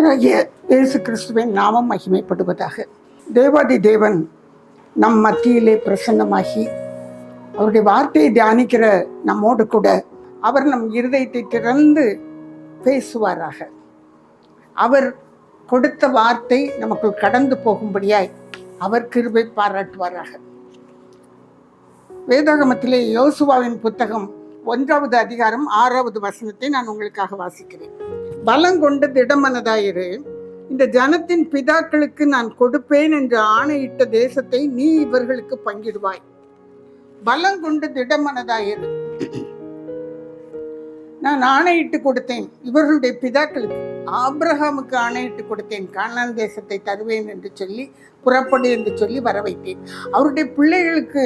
கர்த்தராகிய இயேசு கிறிஸ்துவின் நாமம் மகிமைப்படுவதாக. தேவாதி தேவன் நம் மத்தியிலே பிரசன்னமாகி அவருடைய வார்த்தையை தியானிக்கிற நம்மோடு கூட அவர் நம் இருதயத்தை திறந்து பேசுவாராக. அவர் கொடுத்த வார்த்தை நமக்கு கடந்து போகும்படியாய் அவர் கிருபை பாராட்டுவாராக. வேதாகமத்திலே யோசுவாவின் புத்தகம் 1வது அதிகாரம் 6வது வசனத்தை நான் உங்களுக்காக வாசிக்கிறேன். பலங்கொண்டு திடமனதாயிரு, இந்த ஜனத்தின் பிதாக்களுக்கு நான் கொடுப்பேன் என்று ஆணையிட்ட தேசத்தை நீ இவர்களுக்கு பங்கிடுவாய். பலங்கொண்டு திடமனதாயிரு, நான் ஆணையிட்டு கொடுத்தேன் இவர்களுடைய பிதாக்களுக்கு. ஆபிரகாமுக்கு ஆணையிட்டு கொடுத்தேன், கானான் தேசத்தை தருவேன் என்று சொல்லி, புறப்படு என்று சொல்லி வர வைத்தேன். அவருடைய பிள்ளைகளுக்கு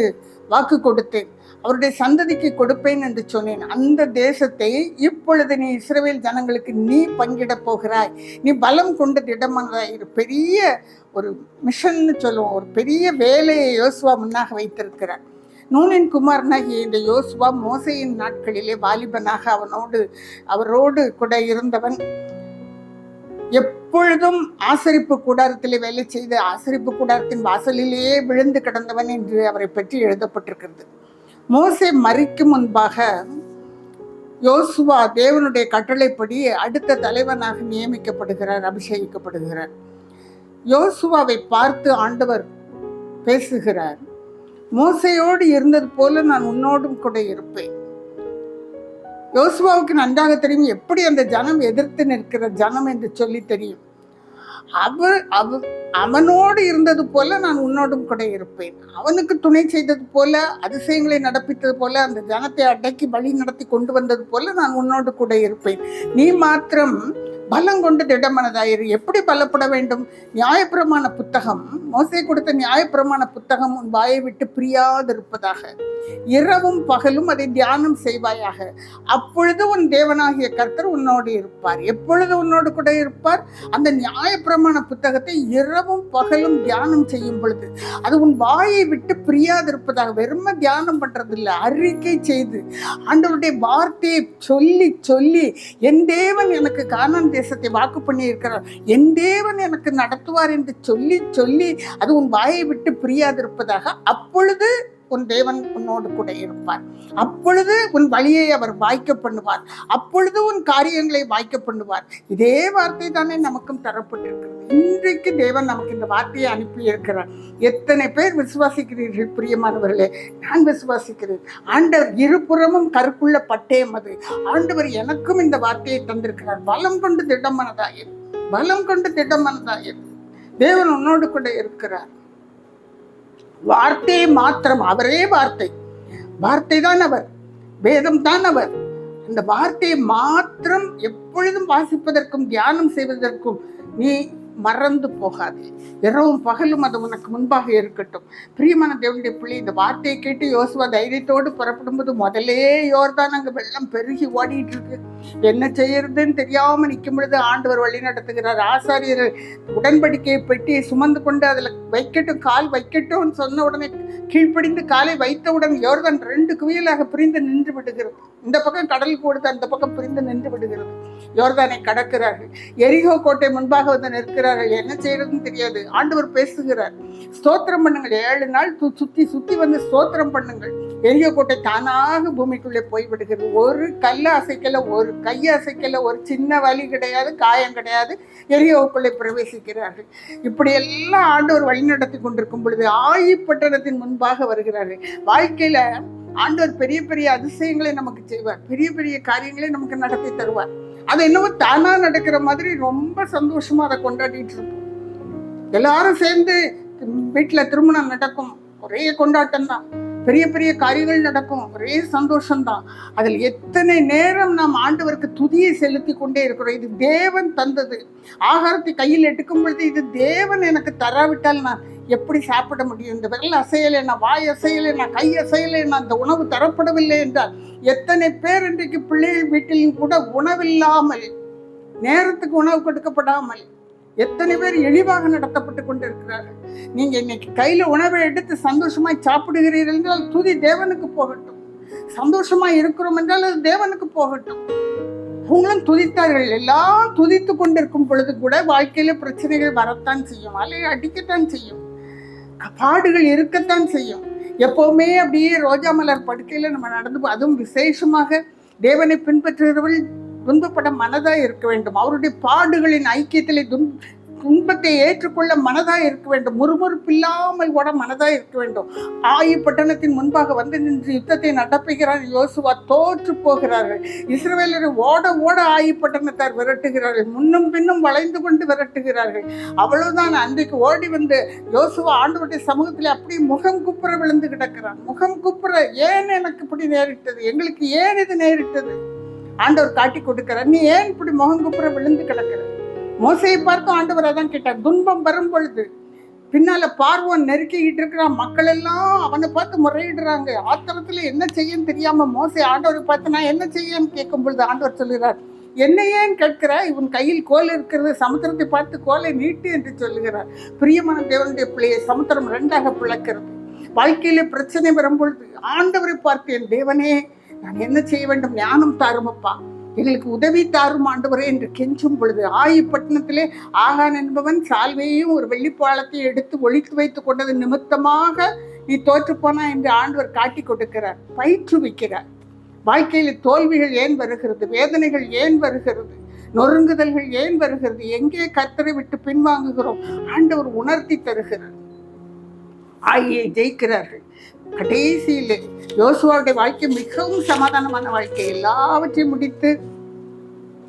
வாக்கு கொடுத்தேன், அவருடைய சந்ததிக்கு கொடுப்பேன் என்று சொன்னேன். அந்த தேசத்தை இப்பொழுது நீ இஸ்ரவேல் ஜனங்களுக்கு நீ பங்கிட போகிறாய். நீ பலம் கொண்டு திடமனதாயிரு. பெரிய ஒரு மிஷன்னு சொல்லுவோம், ஒரு பெரிய வேலையை யோசுவா முன்னாக வைத்திருக்கிறார். நூனின் குமாரனாகிய இந்த யோசுவா மோசையின் நாட்களிலே வாலிபனாக அவரோடு கூட இருந்தவன். எப்பொழுதும் ஆசரிப்பு கூடாரத்திலே வேலை செய்து ஆசரிப்பு கூடாரத்தின் வாசலிலேயே விழுந்து கிடந்தவன் என்று அவரை பற்றி எழுதப்பட்டிருக்கிறது. மோசே மரிக்கும் முன்பாக யோசுவா தேவனுடைய கட்டளைப்படி அடுத்த தலைவனாக நியமிக்கப்படுகிறார், அபிஷேகிக்கப்படுகிறார். யோசுவாவை பார்த்து ஆண்டவர் பேசுகிறார், மோசையோடு இருந்தது போல நான் உன்னோடும் கூட இருப்பேன். யோசுவாவுக்கு நன்றாக தெரியும் எப்படி அந்த ஜனம் எதிர்த்து நிற்கிற ஜனம் என்று சொல்லி தெரியும். அவனோடு இருந்தது போல நான் உன்னோடும் கூட இருப்பேன். அவனுக்கு துணை செய்தது போல, அதிசயங்களை நடப்பித்தது போல, அந்த ஜனத்தை அடக்கி வழி நடத்தி கொண்டு வந்தது போல நான் உன்னோடு கூட இருப்பேன். நீ மாத்திரம் பலங்கொண்டு திடமனதாயிரு. எப்படி பலப்பட வேண்டும்? நியாயப்பிரமாண புத்தகம், மோசே கொடுத்த நியாயப்பிரமாண புத்தகம் உன் வாயை விட்டு பிரியாதிருப்பதாக. இரவும் பகலும் அதை தியானம் செய்வாயாக. அப்பொழுது உன் தேவனாகிய கர்த்தர் உன்னோடு இருப்பார். எப்பொழுது உன்னோடு கூட இருப்பார்? அந்த நியாயப்பிரமாண புத்தகத்தை இரவும் பகலும் தியானம் செய்யும் பொழுது அது உன் வாயை விட்டு பிரியாதிருப்பதாக. வெறும தியானம் பண்றது இல்லை, அறிக்கை செய்து ஆண்டவருடைய வார்த்தையை சொல்லி சொல்லி, என் தேவன் எனக்கு கானான் தேசத்தை வாக்கு பண்ணி இருக்கிறார், என் தேவன் எனக்கு நடத்துவார் என்று சொல்லி சொல்லி அது உன் வாயை விட்டு பிரியாதிருப்பதாக. அப்பொழுது உன் தேவன் உன்னோடு கூட இருப்பார். அப்பொழுது உன் வழியை அவர் வாய்க்க பண்ணுவார். அப்பொழுது உன் காரியங்களை வாய்க்க பண்ணுவார். இதே வார்த்தை தானே நமக்கும் தரப்பட்டிருக்கிறது. இன்றைக்கு தேவன் நமக்கு இந்த வார்த்தையை அனுப்பி இருக்கிறார். எத்தனை பேர் விசுவாசிக்கிறீர்கள் பிரியமானவர்களே? நான் விசுவாசிக்கிறேன். ஆண்டவர் இருபுறமும் கருக்குள்ள பட்டயம் அது. ஆண்டவர் எனக்கும் இந்த வார்த்தையை தந்திருக்கிறார். பலம் கொண்டு திடமனதாயிரு, பலம் கொண்டு திடமனதாயிரு. தேவன் உன்னோடு கூட இருக்கிறார். வார்த்தையை மாத்திரம், அவரே வார்த்தை, வார்த்தை தான் அவர், வேதம் தான் அவர். அந்த வார்த்தையை மாத்திரம் எப்பொழுதும் வாசிப்பதற்கும் தியானம் செய்வதற்கும் நீ மறந்து போகாது. இரவும் பகலும் அது உனக்கு முன்பாக இருக்கட்டும். பிரியமான தேவனுடைய பிள்ளை, இந்த வார்த்தையை கேட்டு யோசுவா தைரியத்தோடு புறப்படும்போது முதலே யோர்தான் அங்கே வெள்ளம் பெருகி ஓடிட்டு இருக்கு. என்ன செய்யறதுன்னு தெரியாம நிற்கும் பொழுது ஆண்டவர் வழி நடத்துகிறார். ஆசாரியர் உடன்படிக்கையை பெட்டியை சுமந்து கொண்டு அதுல வைக்கட்டும், கால் வைக்கட்டும் சொன்ன உடனே கீழ்ப்படிந்து காலை வைத்தவுடன் யோர்தான் 2 குவியலாக பிரிந்து நின்று விடுகிறது. இந்த பக்கம் கடல் கூடுது, அந்த பக்கம் பிரிந்து நின்று விடுகிறது. யோர்தானை கடக்கிறார்கள். எரிகோ கோட்டை முன்பாக வந்து நிற்கிறார்கள். என்ன செய்யறதுன்னு தெரியாது. ஆண்டவர் பேசுகிறார், ஸ்தோத்திரம் பண்ணுங்கள். 7 நாள் சுத்தி சுத்தி வந்து ஸ்தோத்திரம் பண்ணுங்கள். எரிகோ கோட்டை தானாக பூமிக்குள்ளே போய்விடுகிறது. ஒரு கல்ல அசைக்கல, ஒரு கையை அசைக்கல, ஒரு சின்ன வலி கிடையாது, காயம் கிடையாது. எரிகோவுக்குள்ளே பிரவேசிக்கிறார்கள். இப்படி எல்லாம் ஆண்டவர் வழி நடத்தி கொண்டிருக்கும் பொழுது ஆயிப்பட்டணத்தின் முன்பாக வருகிறார்கள். வாழ்க்கையில ஆண்டவர் பெரிய பெரிய அதிசயங்களை நமக்கு செய்வார், பெரிய பெரிய காரியங்களை நமக்கு நடத்தி தருவார். அது என்னவோ தானா நடக்கிற மாதிரி ரொம்ப சந்தோஷமா அதை கொண்டாடிட்டு இருப்போம். எல்லாரும் சேர்ந்து வீட்டுல திருமணம் நடக்கும், ஒரே கொண்டாட்டம் தான். பெரிய பெரிய காரியங்கள் நடக்கும், ஒரே சந்தோஷம்தான். அதில் எத்தனை நேரம் நாம் ஆண்டவருக்கு துதியை செலுத்தி கொண்டே இருக்கிறோம். இது தேவன் தந்தது. ஆகாரத்தை கையில் எடுக்கும் பொழுது இது தேவன் எனக்கு தராவிட்டால் நான் எப்படி சாப்பிட முடியும்? இந்த விரல் அசையலை, நான் வாய் அசையலை, நான் கை அசையலை, நான் அந்த உணவு தரப்படவில்லை என்றால் எத்தனை பேர் இன்றைக்கு பிள்ளைகள் வீட்டிலும் கூட உணவில்லாமல், நேரத்துக்கு உணவு கொடுக்கப்படாமல் எத்தனை பேர் இழிவாக நடத்தப்பட்டு கொண்டிருக்கிறார்கள். நீங்க இன்னைக்கு கையில உணவை எடுத்து சந்தோஷமாய் சாப்பிடுகிறீர்கள் என்றால் துதி தேவனுக்கு போகட்டும். சந்தோஷமா இருக்கிறோம் என்றால் அது தேவனுக்கு போகட்டும். அவங்களும் துதித்தார்கள். எல்லாம் துதித்து கொண்டிருக்கும் பொழுது கூட வாழ்க்கையில பிரச்சனைகள் வரத்தான் செய்யும், அலை அடிக்கத்தான் செய்யும், பாடுகள் இருக்கத்தான் செய்யும். எப்பவுமே அப்படியே ரோஜா மலர் படுக்கையில நம்ம நடந்து, அதுவும் விசேஷமாக தேவனை பின்பற்றுகிறவர்கள் துன்பப்பட மனதாய் இருக்க வேண்டும். அவருடைய பாடுகளின் ஐக்கியத்திலே துன்பத்தை ஏற்றுக்கொள்ள மனதாய் இருக்க வேண்டும். முறுமுறுப்பில்லாமல் ஓட மனதாய் இருக்க வேண்டும். ஆயி பட்டணத்தின் முன்பாக வந்து நின்று யுத்தத்தை நடப்புகிறார் யோசுவா. தோற்று போகிறார்கள். இஸ்ரவேலரை ஓட ஓட ஆயி பட்டணத்தார் விரட்டுகிறார்கள். முன்னும் பின்னும் வளைந்து கொண்டு விரட்டுகிறார்கள். அவ்வளவுதான். அன்றைக்கு ஓடி வந்து யோசுவா ஆண்டவருடைய சமூகத்தில் அப்படியே முகம் குப்புற விழுந்து கிடக்கிறான். முகம் குப்புற, ஏன் எனக்கு இப்படி நேரிட்டது, எங்களுக்கு ஏன் இது நேரிட்டது? ஆண்டவர் காட்டி கொடுக்கிறார். நீ ஏன் இப்படி முகம் குப்புற விழுந்து கிடக்கிற? மோசையை பார்த்து ஆண்டவர் அதான் கேட்டார். துன்பம் வரும் பொழுது பின்னால பார்வோன் நெருக்கிக்கிட்டு இருக்கிறான். மக்கள் எல்லாம் அவனை பார்த்து முறையிடுறாங்க. ஆத்திரத்துல என்ன செய்யன்னு தெரியாம மோசை ஆண்டவரை பார்த்து நான் என்ன செய்யன்னு கேட்கும் பொழுது ஆண்டவர் சொல்லுகிறார், என்ன ஏன் கேட்கிற? இவன் கையில் கோல் இருக்கிறது, சமுத்திரத்தை பார்த்து கோலை நீட்டு என்று சொல்லுகிறார். பிரியமான தேவனுடைய பிள்ளையை சமுத்திரம் 2ஆக பிளக்கிறது. வாழ்க்கையில பிரச்சனை வரும் பொழுது ஆண்டவரை பார்த்தேன், தேவனே நான் என்ன செய்ய வேண்டும், ஞானம் தாருமப்பா, எங்களுக்கு உதவி தாரும் ஆண்டவரே என்று கெஞ்சும் பொழுது ஆயி பட்டணத்திலே ஆகான் என்பவன் சால்வையையும் ஒரு வெள்ளிப்பாலத்தையும் எடுத்து ஒழித்து வைத்துக் கொண்டது நிமித்தமாக நீ தோற்று போனா என்று ஆண்டவர் காட்டி கொடுக்கிறார், பயிற்றுவிக்கிறார். வாழ்க்கையில் தோல்விகள் ஏன் வருகிறது, வேதனைகள் ஏன் வருகிறது, நொறுங்குதல்கள் ஏன் வருகிறது, எங்கே கர்த்தரை விட்டு பின்வாங்குகிறோம், ஆண்டவர் உணர்த்தி தருகிறார். ஆகியை ஜெயிக்கிறார்கள். கடைசியிலே யோசுவாவுடைய வாழ்க்கை மிகவும் சமாதானமான வாழ்க்கை. எல்லாவற்றையும் முடித்து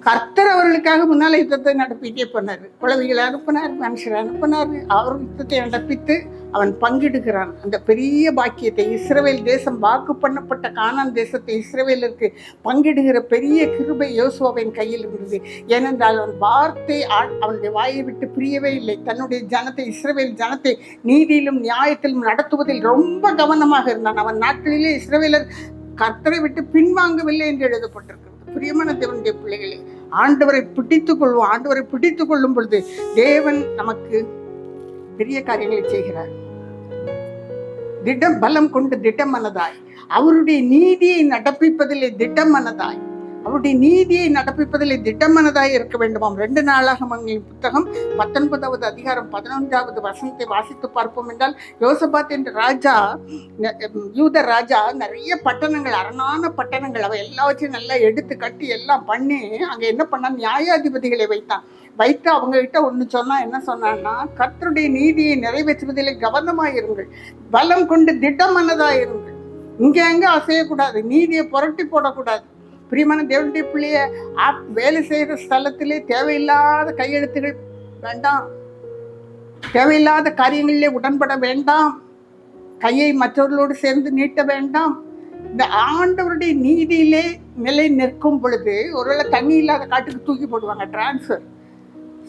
கர்த்தர் அவர்களுக்காக முன்னால யுத்தத்தை நடப்பிட்டே பண்ணாரு. குழந்தைகளை அனுப்பினார், மனுஷரை அனுப்பினார். அவர் யுத்தத்தை நடப்பித்து அவன் பங்கிடுகிறான் அந்த பெரிய பாக்கியத்தை. இஸ்ரவேல் தேசம் வாக்கு பண்ணப்பட்ட கானான் தேசத்தை இஸ்ரவேலுக்கு பங்கிடுகிற பெரிய கிருபை யோசுவாவின் கையில் இருந்தது. ஏனென்றால் அவன் வார்த்தை அவனுடைய வாயை விட்டு பிரியவே இல்லை. தன்னுடைய ஜனத்தை, இஸ்ரவேல் ஜனத்தை நீதியிலும் நியாயத்திலும் நடத்துவதில் ரொம்ப கவனமாக இருந்தான். அவன் நாட்களிலே இஸ்ரவேலர் கர்த்தரை விட்டு பின்வாங்கவில்லை என்று எழுதப்பட்டிருக்கிறது. பிரியமான தேவனுடைய பிள்ளைகளே, ஆண்டவரை பிடித்துக் கொள்வோம். ஆண்டவரை பிடித்துக் கொள்ளும் பொழுது தேவன் நமக்கு பெரிய காரியங்களை செய்கிறார். பலம் கொண்டு திட்டமனதாய், அவருடைய நீதியை நடப்பிப்பதிலே திட்டமனதாய், அவருடைய நீதியை நடப்பிப்பதிலே திட்டமனதாய் இருக்க வேண்டுமாம். 2 நாளாகமங்களின் புத்தகம் 19வது அதிகாரம் 11வது வசனத்தை வாசித்து பார்ப்போம் என்றால், யோசபாத் என்ற ராஜா, யூத ராஜா நிறைய பட்டணங்கள், அரணான பட்டணங்கள், அவை எல்லாவற்றையும் நல்லா எடுத்து கட்டி எல்லாம் பண்ணி அங்கே என்ன பண்ணான், நியாயாதிபதிகளை வைத்து அவங்க கிட்ட ஒன்று சொன்னா, என்ன சொன்னான்னா, கர்த்தருடைய நீதியை நிறைவேற்றுவதிலே கவனமாயிருங்கள், பலம் கொண்டு திட்டமனதாயிருங்கள், இங்க எங்க அசையக்கூடாது, நீதியை புரட்டி போடக்கூடாது. பிரியமான தேவனுடைய பிள்ளைய வேலை செய்கிற ஸ்தலத்திலே தேவையில்லாத கையெழுத்துகள் வேண்டாம், தேவையில்லாத காரியங்களிலே உடன்பட வேண்டாம், கையை மற்றவர்களோடு சேர்ந்து நீட்ட வேண்டாம். இந்த ஆண்டவருடைய நீதியிலே நிலை நிற்கும் பொழுது ஒருவேளை தண்ணி இல்லாத காட்டுக்கு தூக்கி போடுவாங்க, டிரான்ஸ்ஃபர்.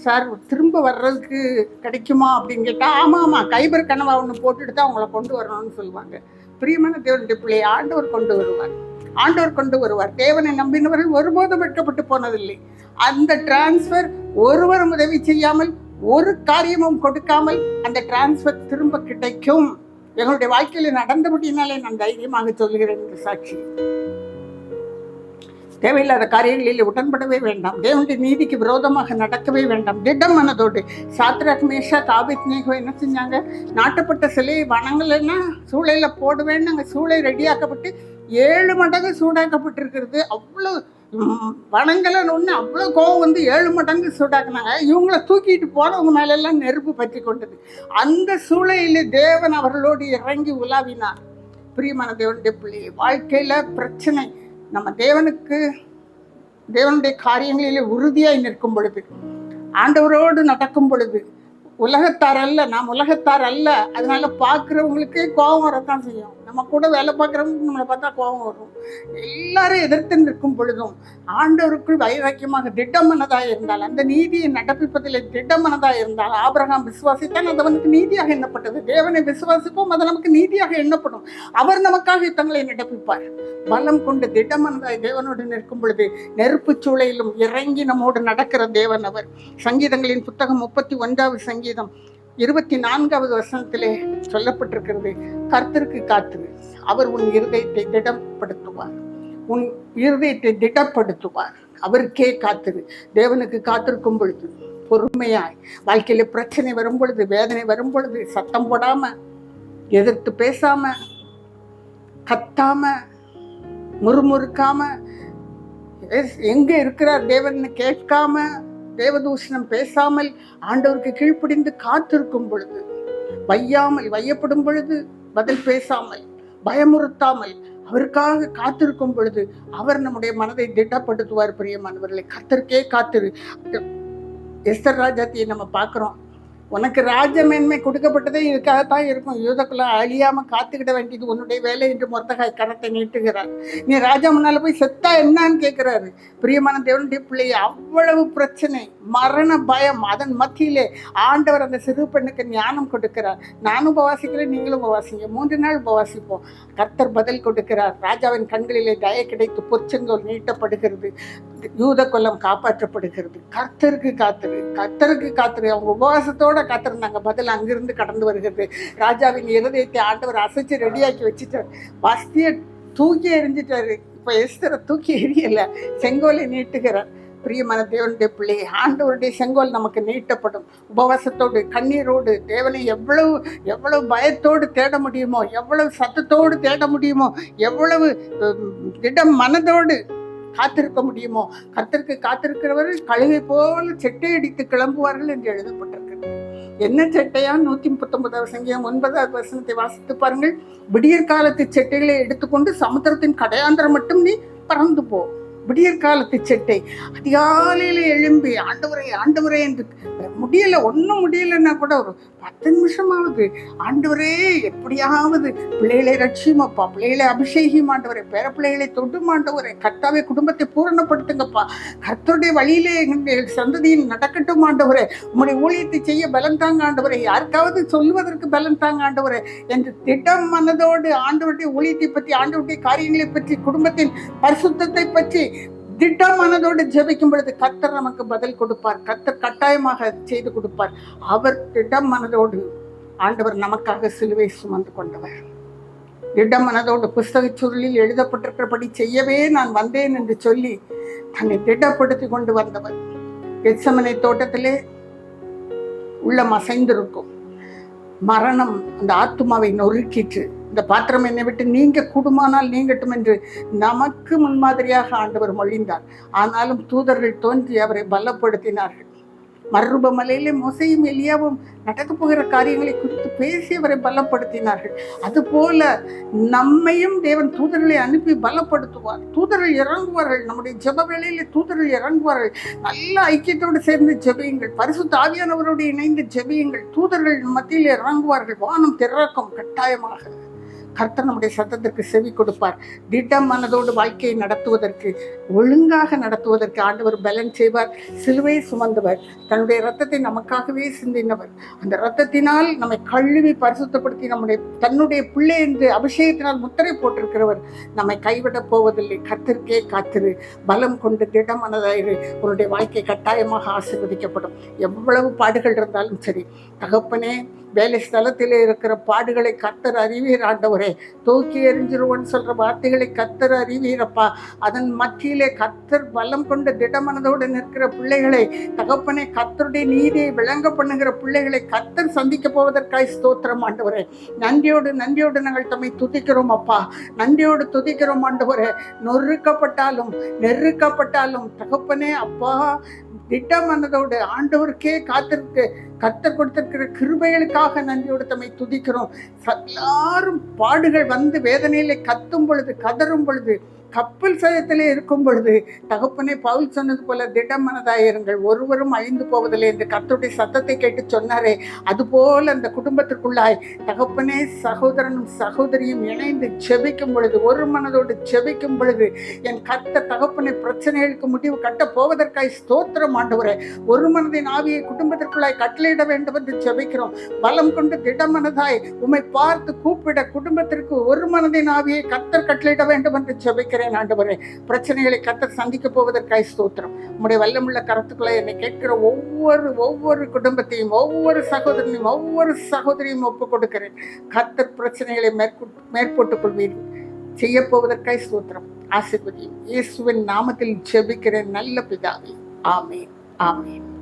சார் திரும்ப வர்றதுக்கு கிடைக்குமா அப்படின்னு கேட்டால், ஆமாம் கைபர் கனவா ஒன்று போட்டுட்டு தான் அவங்கள கொண்டு வரணும்னு சொல்லுவாங்க. பிரியமான தேவனுடைய பிள்ளையை ஆண்டவர் கொண்டு வருவார், ஆண்டவர் கொண்டு வருவார். தேவனை நம்பினவர்கள் ஒருபோதும் வெட்கப்பட்டு போனதில்லை. அந்த டிரான்ஸ்ஃபர் ஒருவரும் உதவி செய்யாமல், ஒரு காரியமும் கொடுக்காமல் அந்த டிரான்ஸ்ஃபர் திரும்ப கிடைக்கும். எங்களுடைய வாழ்க்கையில நடந்தபடினாலே நான் தைரியமாக சொல்கிறேன் என்று சாட்சி. தேவையில்லாத காரியங்களில் உடன்படவே வேண்டாம், தேவனுடைய நீதிக்கு விரோதமாக நடக்கவே வேண்டாம். திடம் மனதோடு சாத்ராக் மேஷாக் ஆபேத்நேகோ என்ன செஞ்சாங்க, நாட்டப்பட்ட சிலையை வணங்கலைன்னா சூளையில போடுவேன்னு அங்கே சூளை ரெடியாக்கப்பட்டு 7 மடங்கு சூடாக்கப்பட்டிருக்கிறது. அவ்வளோ வணங்கலன்னு ஒன்று அவ்வளோ கோவம் வந்து 7 மடங்கு சூடாக்குனாங்க. இவங்கள தூக்கிட்டு போனவங்க மேலெல்லாம் நெருப்பு பற்றி கொண்டது. அந்த சூளையிலே தேவன் அவர்களோடு இறங்கி உலாவினார். பிரியமான தேவனுடைய பிள்ளையை, வாழ்க்கையில் பிரச்சனை, நம்ம தேவனுடைய காரியங்களிலே உறுதியாய் நிற்கும் பொழுது, ஆண்டவரோடு நடக்கும் பொழுது, உலகத்தார் அல்ல, நாம் உலகத்தார் அல்ல, அதனால பார்க்குறவங்களுக்கே கோபம் வரத்தான் செய்யும். நம்ம கூட வேலை பார்க்குறவங்களுக்கு நம்மளை பார்த்தா கோபம் வரும். எல்லாரும் எதிர்த்து நிற்கும் பொழுதும் ஆண்டவருக்குள் வைராக்கியமாக திட்டமனதாக இருந்தால், அந்த நீதியை நடப்பிப்பதில் திட்டமனதாக இருந்தால், ஆபிரகாம் விசுவாசித்தான், அது அவனுக்கு நீதியாக எண்ணப்பட்டது. தேவனை விசுவாசிப்போம், அது நமக்கு நீதியாக எண்ணப்படும். அவர் நமக்காக தங்களை நடப்பிப்பார். பலம் கொண்டு திட்டமனதாய் தேவனோடு நிற்கும் பொழுது நெருப்பு சூளையிலும் இறங்கி நம்மோடு நடக்கிற தேவன் அவர். சங்கீதங்களின் புத்தகம் 31வது சங்கீதம் 24வது வசனத்திலே சொல்லப்பட்டிருக்கிறது, கர்த்தருக்கு காத்திரு, அவர் உன் இருதயத்தை திடப்படுத்துவார், உன் இருதயத்தை திடப்படுத்துவார். அவருக்கே காத்திரு. தேவனுக்கு காத்திருக்கும் பொழுது பொறுமையாய், வாழ்க்கையில பிரச்சனை வரும் பொழுது, வேதனை வரும் பொழுது சத்தம் போடாம, எதிர்த்து பேசாம, கத்தாம, முறுமுறுக்காம, எங்க இருக்கிறார் தேவன் கேட்காம, தேவதூஷணம் பேசாமல், ஆண்டவருக்கு கீழ்ப்படிந்து காத்திருக்கும் பொழுது, வையப்படும் பொழுது பதில் பேசாமல், பயமுறுத்தாமல், அவருக்காக காத்திருக்கும் பொழுது அவர் நம்முடைய மனதை திடப்படுத்துவார். பிரியமானவர்களை, கர்த்தருக்கே காத்திரு. எஸ்தர் ராஜாத்தியை நம்ம பார்க்குறோம். உனக்கு ராஜ மேன்மை கொடுக்கப்பட்டதே இதுக்காகத்தான் இருக்கும். யூதக்குள்ள அழியாம காத்துக்கிட வேண்டியது உன்னுடைய வேலை என்று மொர்தெகாய் கரத்தை நீட்டுகிறார். நீ ராஜா முன்னால போய் செத்தா என்னன்னு கேட்கிறாரு. பிரியமான தேவனுடைய பிள்ளை, அவ்வளவு பிரச்சனை, மரண பயம், அதன் மத்தியிலே ஆண்டவர் அந்த சிறு பெண்ணுக்கு ஞானம் கொடுக்கிறார். நானும் உபவாசிக்கிறேன், நீங்களும் உபவாசிங்க, 3 நாள் உபவாசிப்போம். கர்த்தர் பதில் கொடுக்கிறார். ராஜாவின் கண்களிலே தயை கிடைத்து பொற்செங்கோல் நீட்டப்படுகிறது. யூத குலம் காப்பாற்றப்படுகிறது. கர்த்தருக்கு காத்திரு, கர்த்தருக்கு காத்திரு. அவங்க உபவாசத்தோட காத்திருந்தாங்க. பதில் அங்கிருந்து கடந்து வருகிறது. ராஜாவின் இருதயத்தை ஆண்டவர் அசைச்சு ரெடியாக்கி வச்சுட்டார். வஸ்தியை தூக்கி எறிஞ்சிட்டாரு. இப்ப எஸ்தரை தூக்கி எரியல, செங்கோலை நீட்டுகிறார். பிரியமான தேவனுடைய பிள்ளை, ஆண்டவருடைய செங்கோல் நமக்கு நீட்டப்படும். உபவாசத்தோடு, கண்ணீரோடு, தேவனை எவ்வளவு பயத்தோடு தேட முடியுமோ, எவ்வளவு சத்தத்தோடு தேட முடியுமோ, எவ்வளவு திடம் மனதோடு காத்திருக்க முடியுமோ, கர்த்தருக்கு காத்திருக்கிறவர்கள் கழுகை போல செட்டை அடித்து கிளம்புவார்கள் என்று எழுதப்பட்டிருக்கிறது. என்ன செட்டையா? 139 சங்கீதம் 9வது வசனத்தை வாசித்து பாருங்கள். விடியற் காலத்து செட்டைகளை எடுத்துக்கொண்டு சமுத்திரத்தின் கடையாந்திரம் மட்டும் நீ பறந்து போ. விடியற் காலத்து செட்டை அதிகாலையில எழும்பி ஆண்டவரே என்று முடியல, ஒன்றும் முடியலன்னா கூட ஒரு 10 நிமிஷமாவது ஆண்டவரே எப்படியாவது பிள்ளைகளை ரட்சியமாப்பா, பிள்ளைகளை அபிஷேகம் ஆண்டவரே, பேர பிள்ளைகளை தொட்டு ஆண்டவரே, கர்த்தாவே குடும்பத்தை பூரணப்படுத்துங்கப்பா, கர்த்தருடைய வழியிலே எங்களுடைய சந்ததியின் நடக்கட்டும் ஆண்டவரே, உங்களுடைய ஊழியத்தை செய்ய பலன் தாங்க ஆண்டவரே, யாருக்காவது சொல்லுவதற்கு பலன் தாங்க ஆண்டவரே என்று திட்டம் மனதோடு ஆண்டவருடைய ஊழியத்தை பற்றி, ஆண்டவருடைய காரியங்களை பற்றி, குடும்பத்தின் பரிசுத்தத்தை பற்றி திட்டம் மனதோடு ஜெபிக்கும் பொழுது கர்த்தர் நமக்கு பதில் கொடுப்பார். கர்த்தர் கட்டாயமாக செய்து கொடுப்பார். அவர் திட்டம் மனதோடு ஆண்டவர் நமக்காக சிலுவை சுமந்து கொண்டவர். திட்டம் மனதோடு புஸ்தக சுருளில் எழுதப்பட்டிருக்கிறபடி செய்யவே நான் வந்தேன் என்று சொல்லி தன்னை திட்டப்படுத்தி கொண்டு வந்தவர். கெத்செமனே தோட்டத்திலே உள்ளம் அசைந்திருக்கும். மரணம் அந்த ஆத்துமாவை நொறுக்கிற்று. இந்த பாத்திரம் என்னை விட்டு நீங்க கூடுமானால் நீங்கட்டும் என்று நமக்கு முன்மாதிரியாக ஆண்டவர் மொழிந்தார். ஆனாலும் தூதர்கள் தோன்றி அவரை பலப்படுத்தினார்கள். மறுரூப மலையிலே மோசையும் எலியாவும் நடக்க போகிற காரியங்களை குறித்து பேசி அவரை பலப்படுத்தினார்கள். அதுபோல நம்மையும் தேவன் தூதர்களை அனுப்பி பலப்படுத்துவார். தூதர்கள் இறங்குவார்கள். நம்முடைய ஜெப வேளையிலே தூதர்கள் இறங்குவார்கள். நல்ல ஐக்கியத்தோடு சேர்ந்து ஜெபியுங்கள். பரிசுத்த ஆவியானவரோடு இணைந்து ஜெபியுங்கள். தூதர்கள் மத்தியில் இறங்குவார்கள். வானம் திறக்கும் கட்டாயமாக. கர்த்தர் நம்முடைய சத்தத்திற்கு செவி கொடுப்பார். திட்டம் மனதோடு வாழ்க்கையை நடத்துவதற்கு, ஒழுங்காக நடத்துவதற்கு ஆண்டவர் பலன் செய்வார். சிலுவையை சுமந்தவர், தன்னுடைய இரத்தத்தை நமக்காகவே சிந்தினவர். அந்த இரத்தத்தினால் நம்மை கழுவி பரிசுத்தப்படுத்தி தன்னுடைய பிள்ளை என்று அபிஷேகத்தினால் முத்திரை போட்டிருக்கிறவர் நம்மை கைவிடப் போவதில்லை. கர்த்தருக்கே காத்திரு, பலம் கொண்டு திடம் மனதாயிரு. உன்னுடைய வாழ்க்கை கட்டாயமாக ஆசீர்வதிக்கப்படும். எவ்வளவு பாடுகள் இருந்தாலும் சரி, தகப்பனே, வேலை ஸ்தலத்திலே இருக்கிற பாடுகளை கர்த்தர் அறிவீர் ஆண்டவரே. தூக்கி எறிஞ்சிருவோன்னு சொல்ற வார்த்தைகளை கர்த்தர் அறிவீரப்பா. அதன் மத்தியிலே கர்த்தர் பலம் கொண்டு திடமனதோடு நிற்கிற பிள்ளைகளை, தகப்பனே, கர்த்தருடைய நீதியை விளங்க பண்ணுகிற பிள்ளைகளை கர்த்தர் சந்திக்க போவதற்காய் ஸ்தோத்திரம் ஆண்டவரே. நன்றியோடு நாங்கள் தம்மை துதிக்கிறோம் அப்பா. நன்றியோடு துதிக்கிறோம் ஆண்டவரே. நெருக்கப்பட்டாலும் தகப்பனே அப்பா, திட்டமனதோடு ஆண்டவருக்கே காத்திருக்கு கர்த்தர் கொடுத்திருக்கிற கிருபைகளுக்காக நன்றியோடு தம்மை துதிக்கிறோம். எல்லாரும் பாடுகள் வந்து வேதனையிலே கத்தும் பொழுது, கதறும் பொழுது, கப்பல் சயத்திலே இருக்கும் பொழுது, தகப்பனே, பவுல் சொன்னது போல திடம் மனதாயிருங்கள், ஒருவரும் அழிந்து போவதில்லை என்று கர்த்தருடைய சத்தத்தை கேட்டு சொன்னாரே, அதுபோல் அந்த குடும்பத்திற்குள்ளாய் தகப்பனே, சகோதரனும் சகோதரியும் இணைந்து ஜெபிக்கும் பொழுது, ஒரு மனதோடு ஜெபிக்கும் பொழுது, என் கர்த்தர் தகப்பனை பிரச்சனைகளுக்கு முடிவு கட்ட போவதற்காய் ஸ்தோத்திரம் ஆண்டவரே. ஒரு மனதின் ஆவியை குடும்பத்திற்குள்ளாய் கட்டளையிட வேண்டும் என்று ஜெபிக்கிறோம். பலம் கொண்டு திடமனதாய் உம்மை பார்த்து கூப்பிட குடும்பத்திற்கு ஒரு மனதின் ஆவியை கர்த்தர் கட்டளையிட வேண்டும் என்று ஜெபிக்கிறேன் ஆண்டவரே. பிரச்சனைகளை கர்த்தர் சந்திக்க போவதற்காய் ஸ்தோத்திரம். உம்முடைய வல்லமுள்ள கரத்துக்களை என்னை கேட்கிற ஒவ்வொரு குடும்பத்தையும், ஒவ்வொரு சகோதரனையும், ஒவ்வொரு சகோதரியும் ஒப்புக் கொடுக்கிறேன். கர்த்தர் பிரச்சனைகளை மேற்போட்டுக் கொள்வீர்கள் செய்ய போவதற்காய் ஸ்தோத்திரம். ஆசீர்வதியும். இயேசுவின் நாமத்தில் ஜெபிக்கிற நல்ல பிதாவே. ஆமென், ஆமென்.